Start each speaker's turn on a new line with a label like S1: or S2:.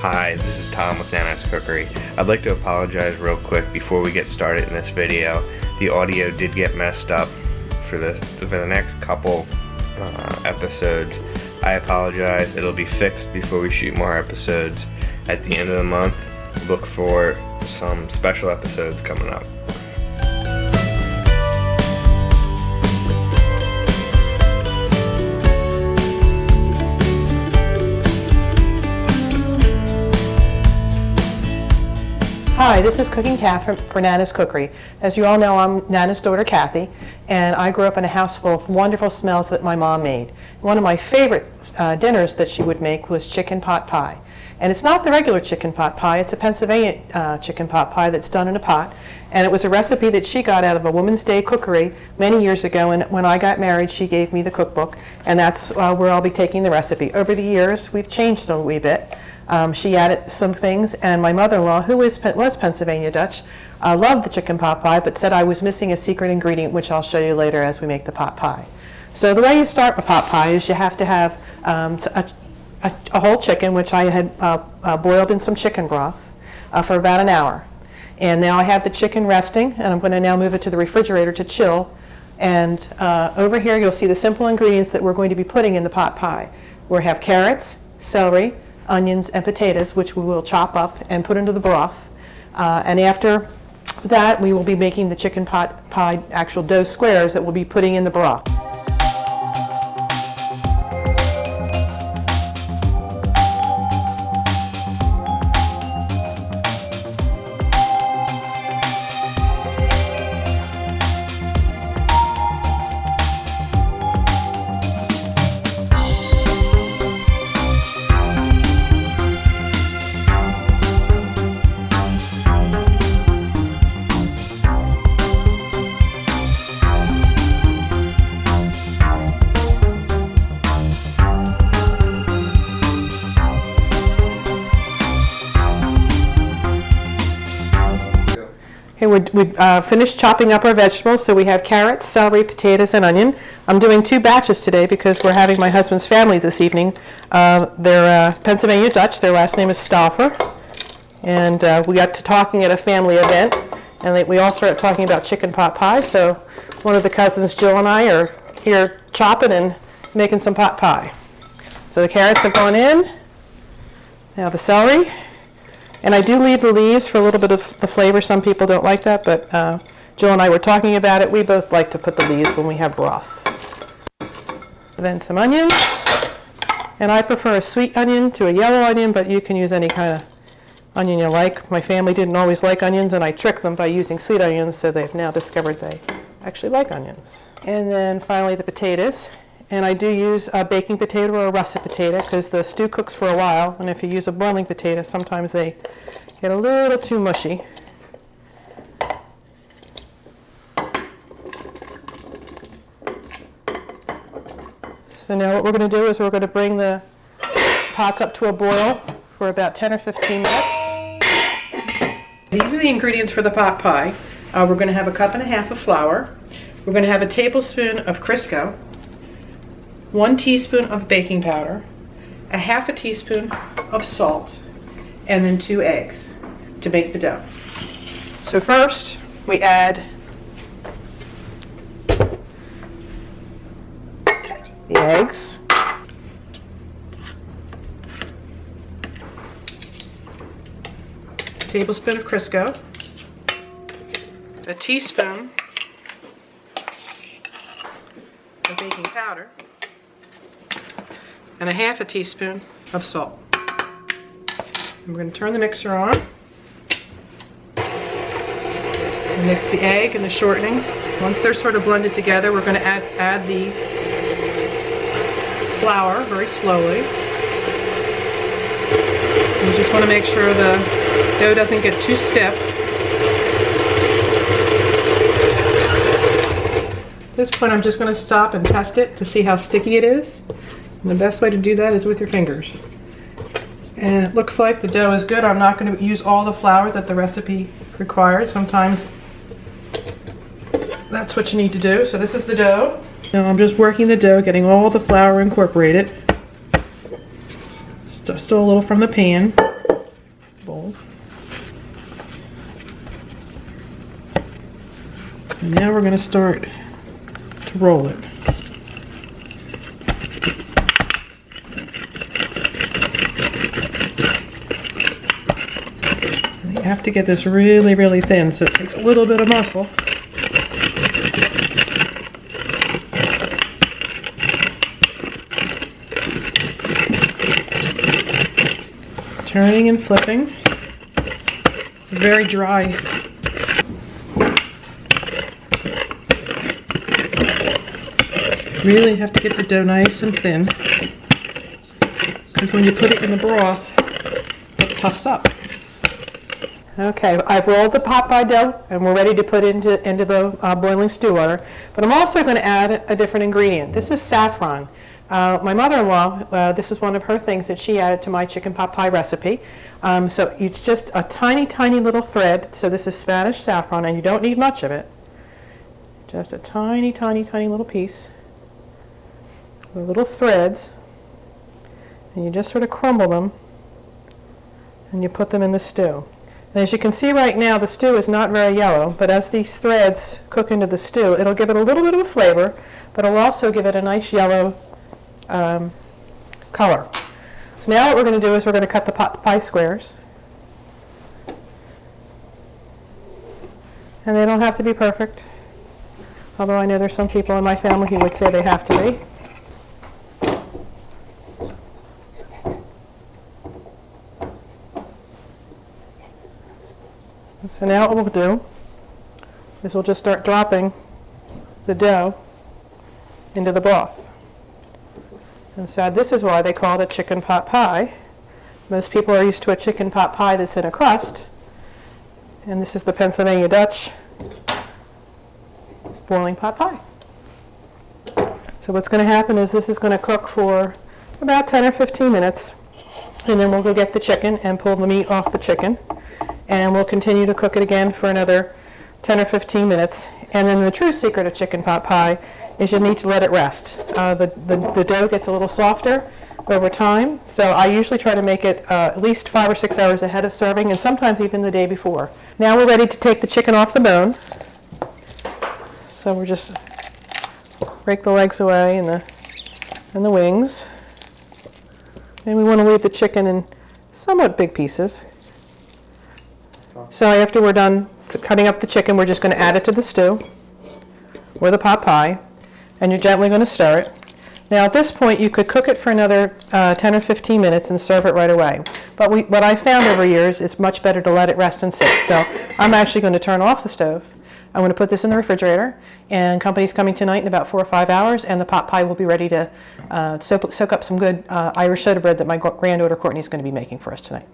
S1: Hi, this is Tom with Nana's Cookery. I'd like to apologize real quick before we get started in this video. The audio did get messed up for the next couple episodes. I apologize. It'll be fixed before we shoot more episodes. At the end of the month, look for some special episodes coming up.
S2: Hi, this is Cooking Kath for Nana's Cookery. As you all know, I'm Nana's daughter Kathy, and I grew up in a house full of wonderful smells that my mom made. One of my favorite dinners that she would make was chicken pot pie. And it's not the regular chicken pot pie, it's a Pennsylvania chicken pot pie that's done in a pot. And it was a recipe that she got out of a Woman's Day cookery many years ago, and when I got married she gave me the cookbook, and that's where I'll be taking the recipe. Over the years we've changed a wee bit. She added some things, and my mother-in-law, who was Pennsylvania Dutch, loved the chicken pot pie, but said I was missing a secret ingredient, which I'll show you later as we make the pot pie. So the way you start with pot pie is you have to have a whole chicken, which I had boiled in some chicken broth for about an hour. And now I have the chicken resting, and I'm going to now move it to the refrigerator to chill. And over here you'll see the simple ingredients that we're going to be putting in the pot pie. We have carrots, celery, onions, and potatoes, which we will chop up and put into the broth. And after that, we will be making the chicken pot pie actual dough squares that we'll be putting in the broth. We finished chopping up our vegetables, so we have carrots, celery, potatoes, and onion. I'm doing 2 batches today because we're having my husband's family this evening. They're Pennsylvania Dutch. Their last name is Stauffer. And we got to talking at a family event, and we all started talking about chicken pot pie. So one of the cousins, Jill, and I are here chopping and making some pot pie. So the carrots have gone in. Now the celery. And I do leave the leaves for a little bit of the flavor. Some people don't like that, but Jill and I were talking about it. We both like to put the leaves when we have broth. Then some onions. And I prefer a sweet onion to a yellow onion, but you can use any kind of onion you like. My family didn't always like onions, and I tricked them by using sweet onions, so they've now discovered they actually like onions. And then finally the potatoes. And I do use a baking potato or a russet potato because the stew cooks for a while, and if you use a boiling potato, sometimes they get a little too mushy. So now what we're going to do is we're going to bring the pots up to a boil for about 10 or 15 minutes. These are the ingredients for the pot pie. We're going to have 1.5 cups of flour. We're going to have a tablespoon of Crisco, 1 teaspoon of baking powder, 1/2 teaspoon of salt, and then 2 eggs to make the dough. So first we add the eggs, a tablespoon of Crisco, a teaspoon of baking powder, and 1/2 teaspoon of salt. And we're going to turn the mixer on and mix the egg and the shortening. Once they're sort of blended together, we're going to add the flour very slowly. You just want to make sure the dough doesn't get too stiff. At this point, I'm just going to stop and test it to see how sticky it is. And the best way to do that is with your fingers. And it looks like the dough is good. I'm not going to use all the flour that the recipe requires. Sometimes that's what you need to do. So this is the dough. Now I'm just working the dough, getting all the flour incorporated. Still a little from the pan. dough. And now we're going to start to roll it. And you have to get this really, really thin, so it takes a little bit of muscle. Turning and flipping. It's very dry. Really have to get the dough nice and thin, because when you put it in the broth, it puffs up. Okay, I've rolled the pot pie dough and we're ready to put it into the boiling stew water. But I'm also going to add a different ingredient. This is saffron. My mother-in-law, this is one of her things that she added to my chicken pot pie recipe. So it's just a tiny, tiny little thread. So this is Spanish saffron, and you don't need much of it. Just a tiny, tiny, tiny little piece. With little threads. And you just sort of crumble them, and you put them in the stew. And as you can see right now, the stew is not very yellow, but as these threads cook into the stew, it'll give it a little bit of a flavor, but it'll also give it a nice yellow color. So now what we're going to do is we're going to cut the pot pie squares. And they don't have to be perfect, although I know there's some people in my family who would say they have to be. So now what we'll do is we'll just start dropping the dough into the broth. And so this is why they call it a chicken pot pie. Most people are used to a chicken pot pie that's in a crust. And this is the Pennsylvania Dutch boiling pot pie. So what's going to happen is this is going to cook for about 10 or 15 minutes. And then we'll go get the chicken and pull the meat off the chicken. And we'll continue to cook it again for another 10 or 15 minutes. And then the true secret of chicken pot pie is you need to let it rest. The dough gets a little softer over time, so I usually try to make it at least 5 or 6 hours ahead of serving, and sometimes even the day before. Now we're ready to take the chicken off the bone. So we're just break the legs away and the wings. And we want to leave the chicken in somewhat big pieces. So after we're done cutting up the chicken, we're just going to add it to the stew or the pot pie, and you're gently going to stir it. Now at this point you could cook it for another 10 or 15 minutes and serve it right away. But what I found over years is much better to let it rest and sit. So I'm actually going to turn off the stove. I'm going to put this in the refrigerator, and company's coming tonight in about 4 or 5 hours, and the pot pie will be ready to soak up some good Irish soda bread that my granddaughter Courtney is going to be making for us tonight.